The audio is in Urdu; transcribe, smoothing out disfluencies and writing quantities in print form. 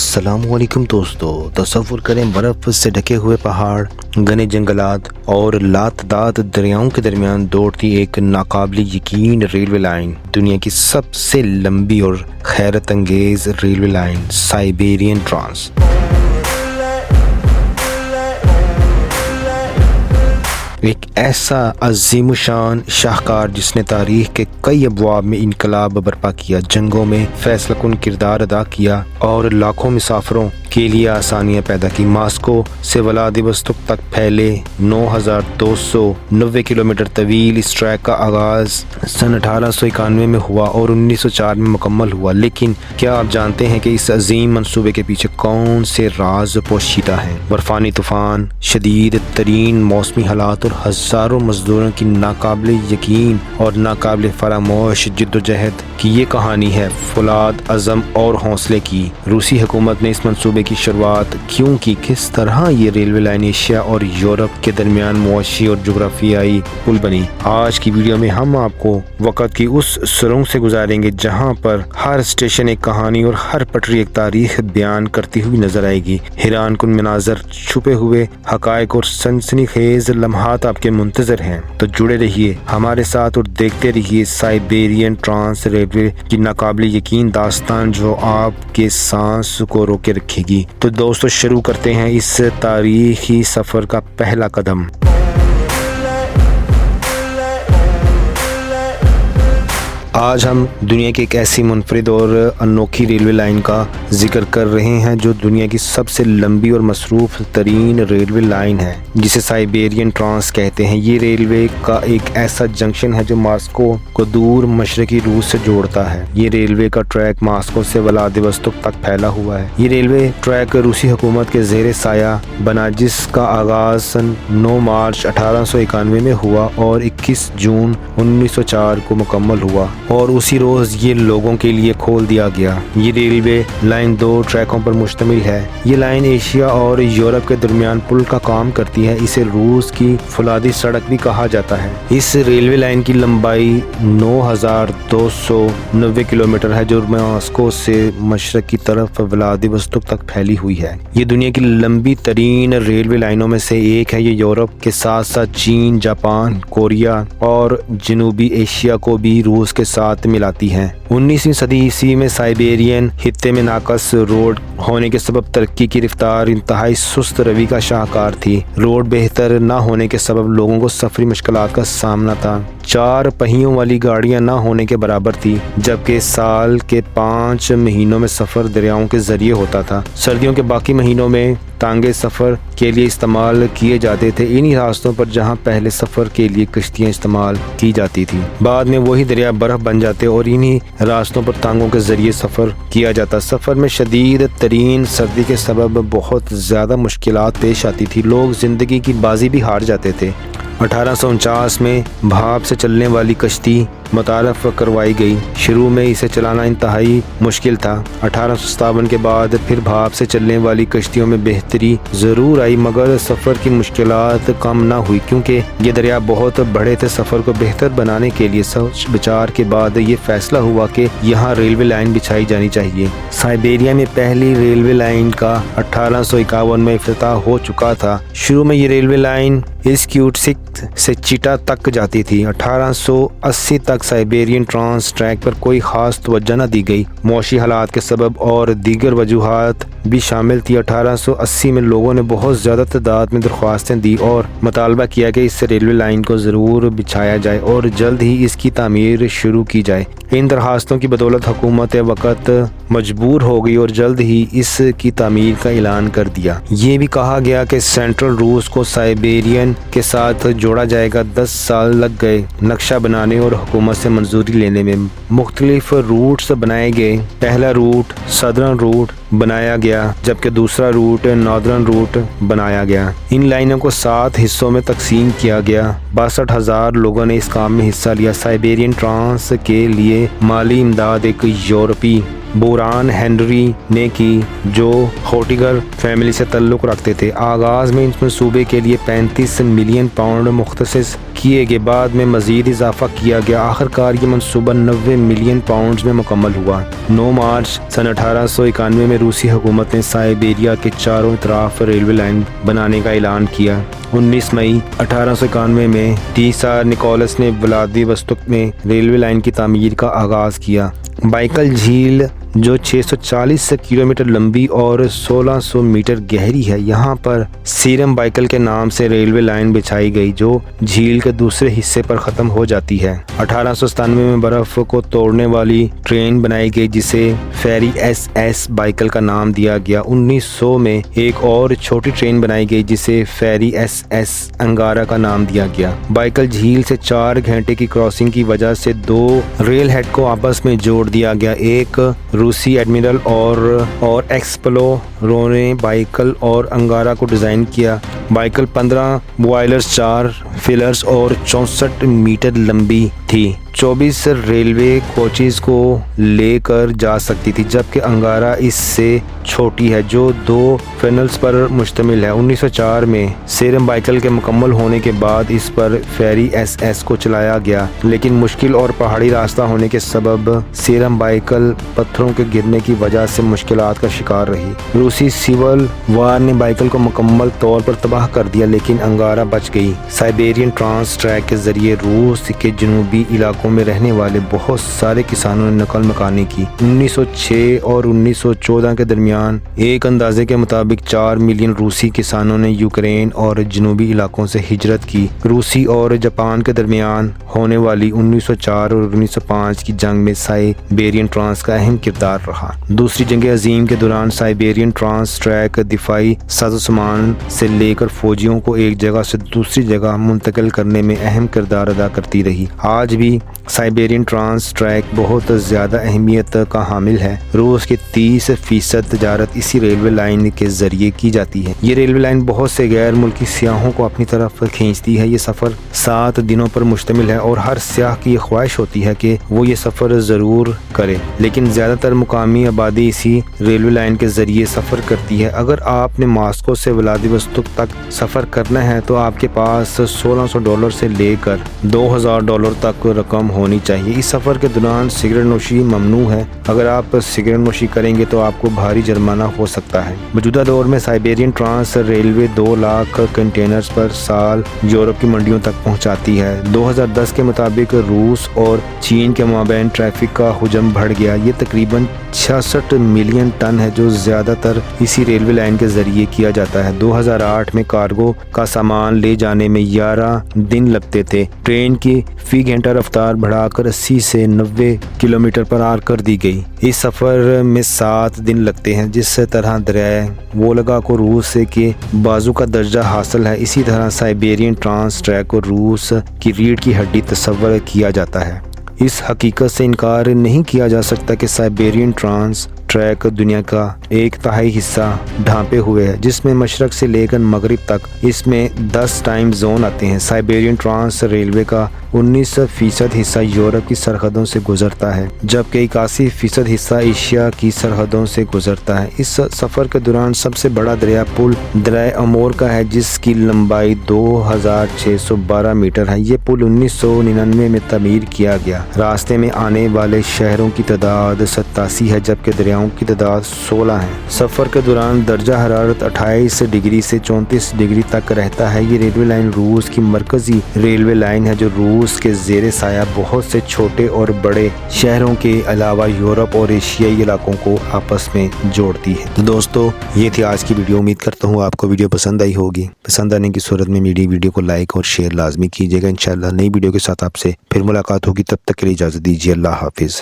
السلام علیکم دوستو، تصور کریں برف سے ڈھکے ہوئے پہاڑ، گھنے جنگلات اور لاتعداد دریاؤں کے درمیان دوڑتی ایک ناقابل یقین ریلوے لائن۔ دنیا کی سب سے لمبی اور حیرت انگیز ریلوے لائن سائبیرین ٹرانس۔ ایک ایسا عظیم الشان شاہکار جس نے تاریخ کے کئی ابواب میں انقلاب برپا کیا، جنگوں میں فیصلہ کن کردار ادا کیا اور لاکھوں مسافروں کے لیے آسانیاں پیدا کی۔ ماسکو سے ولادیوستوک تک پھیلے 9290 کلومیٹر طویل اس ٹریک کا آغاز سن 1891 میں ہوا اور 1904 میں مکمل ہوا۔ لیکن کیا آپ جانتے ہیں کہ اس عظیم منصوبے کے پیچھے کون سے راز پوشیدہ ہیں؟ برفانی طوفان، شدید ترین موسمی حالات اور ہزاروں مزدوروں کی ناقابل یقین اور ناقابل فراموش جدوجہد کی یہ کہانی ہے فولاد عزم اور حوصلے کی۔ روسی حکومت نے اس منصوبے کی شروعات کیوں کی؟ کس طرح یہ ریلوے لائن ایشیا اور یورپ کے درمیان معاشی اور جغرافیائی پل بنی؟ آج کی ویڈیو میں ہم آپ کو وقت کی اس سرنگ سے گزاریں گے جہاں پر ہر اسٹیشن ایک کہانی اور ہر پٹری ایک تاریخ بیان کرتی ہوئی نظر آئے گی۔ حیران کن مناظر، چھپے ہوئے حقائق اور سنسنی خیز لمحات آپ کے منتظر ہیں، تو جڑے رہیے ہمارے ساتھ اور دیکھتے رہیے سائبیرین ٹرانس ریلوے کی ناقابل یقین داستان جو آپ کے سانس کو روکے رکھے گی۔ تو دوستو، شروع کرتے ہیں اس تاریخی سفر کا پہلا قدم۔ آج ہم دنیا کی ایک ایسی منفرد اور انوکھی ریلوے لائن کا ذکر کر رہے ہیں جو دنیا کی سب سے لمبی اور مصروف ترین ریلوے لائن ہے، جسے سائبیرین ٹرانس کہتے ہیں۔ یہ ریلوے کا ایک ایسا جنکشن ہے جو ماسکو کو دور مشرقی روس سے جوڑتا ہے۔ یہ ریلوے کا ٹریک ماسکو سے ولادیوستوک تک پھیلا ہوا ہے۔ یہ ریلوے ٹریک روسی حکومت کے زیر سایہ بنا، جس کا آغاز سن 9 مارچ 1891 میں ہوا اور 21 جون 1904 کو مکمل ہوا اور اسی روز یہ لوگوں کے لیے کھول دیا گیا۔ یہ ریلوے لائن 2 ٹریکوں پر مشتمل ہے۔ یہ لائن ایشیا اور یورپ کے درمیان پل کا کام کرتی ہے۔ اسے روس کی فولادی سڑک بھی کہا جاتا ہے۔ اس ریلوے لائن کی لمبائی 9290 کلومیٹر ہے جو ماسکو سے مشرق کی طرف ولادیوستوک تک پھیلی ہوئی ہے۔ یہ دنیا کی لمبی ترین ریلوے لائنوں میں سے ایک ہے۔ یہ یورپ کے ساتھ ساتھ چین، جاپان، کوریا اور جنوبی ایشیا کو بھی روس کے ساتھ ملاتی ہیں۔ 19ویں صدی عیسوی میں سائبیرین خطے میں ناقص روڈ ہونے کے سبب ترقی کی رفتار انتہائی سست روی کا شاہکار تھی۔ روڈ بہتر نہ ہونے کے سبب لوگوں کو سفری مشکلات کا سامنا تھا۔ 4 پہیوں والی گاڑیاں نہ ہونے کے برابر تھی، جبکہ سال کے 5 مہینوں میں سفر دریاؤں کے ذریعے ہوتا تھا۔ سردیوں کے باقی مہینوں میں ٹانگیں سفر کے لیے استعمال کیے جاتے تھے، انہی راستوں پر جہاں پہلے سفر کے لیے کشتیاں استعمال کی جاتی تھی۔ بعد میں وہی دریا برف بن جاتے اور انہی راستوں پر ٹانگوں کے ذریعے سفر کیا جاتا۔ سفر میں شدید ترین سردی کے سبب بہت زیادہ مشکلات پیش آتی تھی، لوگ زندگی کی بازی بھی ہار جاتے تھے۔ 1849 میں بھاپ سے چلنے والی کشتی متعارف کروائی گئی۔ شروع میں اسے چلانا انتہائی مشکل تھا۔ 1857 کے بعد پھر بھاپ سے چلنے والی کشتیوں میں بہتری ضرور آئی، مگر سفر کی مشکلات کم نہ ہوئی کیونکہ یہ دریا بہت بڑے تھے۔ سفر کو بہتر بنانے کے لیے سوچ بچار کے بعد یہ فیصلہ ہوا کہ یہاں ریلوے لائن بچھائی جانی چاہیے۔ سائبیریا میں پہلی ریلوے لائن کا 1851 میں افتتاح ہو چکا تھا۔ شروع میں یہ ریلوے لائن اسکیوٹسک سے چیٹا تک جاتی تھی۔ 1880 تک سائبیرین ٹرانس ٹریک پر کوئی خاص توجہ نہ دی گئی، معاشی حالات کے سبب اور دیگر وجوہات بھی شامل تھی۔ 1880 میں لوگوں نے بہت زیادہ تعداد میں درخواستیں دی اور مطالبہ کیا کہ اس ریلوے لائن کو ضرور بچھایا جائے اور جلد ہی اس کی تعمیر شروع کی جائے۔ ان درخواستوں کی بدولت حکومت وقت مجبور ہو گئی اور جلد ہی اس کی تعمیر کا اعلان کر دیا۔ یہ بھی کہا گیا کہ سینٹرل روس کو سائبیرین کے ساتھ جوڑا جائے گا۔ 10 سال لگ گئے نقشہ بنانے اور حکومت سے منظوری لینے میں۔ مختلف روٹس بنائے گئے۔ پہلا روٹ سدرن روٹ بنایا گیا جبکہ دوسرا روٹ ناردرن روٹ بنایا گیا۔ ان لائنوں کو 7 حصوں میں تقسیم کیا گیا۔ 62,000 لوگوں نے اس کام میں حصہ لیا۔ سائبیرین ٹرانس کے لیے مالی امداد ایک یورپی بوران ہینری نے کی جو ہوٹیگر فیملی سے تعلق رکھتے تھے۔ آغاز میں اس منصوبے کے لیے 35 ملین پاؤنڈ مختص کیے گئے، بعد میں مزید اضافہ کیا گیا، آخر کار یہ منصوبہ 90 ملین پاؤنڈز میں مکمل ہوا۔ 9 مارچ سن 1891 میں روسی حکومت نے سائبیریا کے چاروں طرف ریلوے لائن بنانے کا اعلان کیا۔ 19 مئی 1891 میں ٹیسار نکولس نے ولادیوستوک میں ریلوے لائن کی تعمیر کا آغاز کیا۔ بائکل جھیل جو 640 کلومیٹر لمبی اور 1600 میٹر گہری ہے، یہاں پر سیرم بائکل کے نام سے ریلوے لائن بچھائی گئی جو جھیل کے دوسرے حصے پر ختم ہو جاتی ہے۔ 1897 میں برف کو توڑنے والی ٹرین بنائی گئی جسے فیری ایس ایس بائکل کا نام دیا گیا۔ 1900 میں ایک اور چھوٹی ٹرین بنائی گئی جسے فیری ایس ایس انگارا کا نام دیا گیا۔ بائکل جھیل سے 4 گھنٹے کی کراسنگ کی وجہ سے 2 ریل ہیڈ کو آپس میں جوڑ دیا گیا، ایک روسی ایڈمرل اور ایکسپلورر نے بائکل اور انگارا کو ڈیزائن کیا۔ بائکل 15 بوائلرز، 4 فلرز اور 64 میٹر لمبی تھی، 24 ریلوے کوچز کو لے کر جا سکتی تھی، جبکہ انگارا اس سے چھوٹی ہے جو 2 فنلز پر مشتمل ہے۔ 1904 میں سیرم بائکل کے مکمل ہونے کے بعد اس پر فیری ایس ایس کو چلایا گیا، لیکن مشکل اور پہاڑی راستہ ہونے کے سبب سیرم بائکل پتھروں کے گرنے کی وجہ سے مشکلات کا شکار رہی۔ روسی سول وار نے بائکل کو مکمل طور پر تباہ کر دیا، لیکن انگارا بچ گئی۔ سائبیرین ٹرانس ٹریک کے ذریعے روس کے جنوبی علاقوں میں رہنے والے بہت سارے کسانوں نے نقل مکانی کی۔ 1906 اور 1914 کے درمیان ایک اندازے کے مطابق 4 ملین روسی کسانوں نے یوکرین اور جنوبی علاقوں سے ہجرت کی۔ روسی اور جاپان کے درمیان ہونے والی 1904 اور 1905 کی جنگ میں سائبیرین ٹرانس کا اہم کردار رہا۔ دوسری جنگ عظیم کے دوران سائبیرین ٹرانس ٹریک دفاعی سازوسامان سے لے کر فوجیوں کو ایک جگہ سے دوسری جگہ منتقل کرنے میں اہم کردار ادا کرتی رہی۔ آج بھی سائبیرین ٹرانس ٹریک بہت زیادہ اہمیت کا حامل ہے۔ روس کی 30% تجارت اسی ریلوے لائن کے ذریعے کی جاتی ہے۔ یہ ریلوے لائن بہت سے غیر ملکی سیاحوں کو اپنی طرف کھینچتی ہے۔ یہ سفر 7 دنوں پر مشتمل ہے اور ہر سیاح کی یہ خواہش ہوتی ہے کہ وہ یہ سفر ضرور کرے، لیکن زیادہ تر مقامی آبادی اسی ریلوے لائن کے ذریعے سفر کرتی ہے۔ اگر آپ نے ماسکو سے ولادیوستوک تک سفر کرنا ہے تو آپ کے پاس $1600 سے لے کر $2000 تک رقم ہونی چاہیے۔ اس سفر کے دوران سگریٹ نوشی ممنوع ہے۔ اگر آپ سگریٹ نوشی کریں گے تو آپ کو بھاری جرمانہ ہو سکتا ہے۔ موجودہ دور میں Siberian trans railway 2 lakh containers پر سال یورپ کی منڈیوں تک پہنچاتی ہے۔ 2010 کے مطابق روس اور چین کے مابین ٹریفک کا حجم بڑھ گیا۔ یہ تقریباً 66 ملین ٹن ہے جو زیادہ تر اسی ریلوے لائن کے ذریعے کیا جاتا ہے۔ 2008 میں کارگو کا سامان لے جانے میں 11 دن لگتے تھے۔ ٹرین کی فی گھنٹہ رفتار بڑھا کر 80 سے 90 کلومیٹر پر آر کر دی گئی۔ اس سفر میں 7 دن لگتے ہیں۔ جس طرح دریائے وولگا کو روس کے بازو کا درجہ حاصل ہے، اسی طرح سائبیرین ٹرانس ٹریک کو روس کی ریڑھ کی ہڈی تصور کیا جاتا ہے۔ اس حقیقت سے انکار نہیں کیا جا سکتا کہ سائبیرین ٹرانس ٹریک دنیا کا 1/3 حصہ ڈھانپے ہوئے ہے، جس میں مشرق سے لے کر مغرب تک اس میں 10 ٹائم زون آتے ہیں۔ سائبیرین ٹرانس ریلوے کا 19% حصہ یورپ کی سرحدوں سے گزرتا ہے، جبکہ 81% حصہ ایشیا کی سرحدوں سے گزرتا ہے۔ اس سفر کے دوران سب سے بڑا دریا پل دریائے امور کا ہے، جس کی لمبائی 2612 میٹر ہے۔ یہ پل 1999 میں تعمیر کیا گیا۔ راستے میں آنے والے شہروں کی تعداد 87 ہے، جبکہ دریاؤں کی تعداد 16 ہے۔ سفر کے دوران درجہ حرارت 28 ڈگری سے 34 ڈگری تک رہتا ہے۔ یہ ریلوے لائن روس کی مرکزی ریلوے لائن ہے جو روس کے زیر سایہ بہت سے چھوٹے اور بڑے شہروں کے علاوہ یورپ اور ایشیائی علاقوں کو آپس میں جوڑتی ہے۔ تو دوستو، یہ تھی آج کی ویڈیو۔ امید کرتا ہوں آپ کو ویڈیو پسند آئی ہوگی۔ پسند آنے کی صورت میں میری ویڈیو کو لائک اور شیئر لازمی کیجیے گا۔ انشاءاللہ نئی ویڈیو کے ساتھ آپ سے پھر ملاقات ہوگی۔ تب تک کے لیے اجازت دیجیے۔ اللہ حافظ۔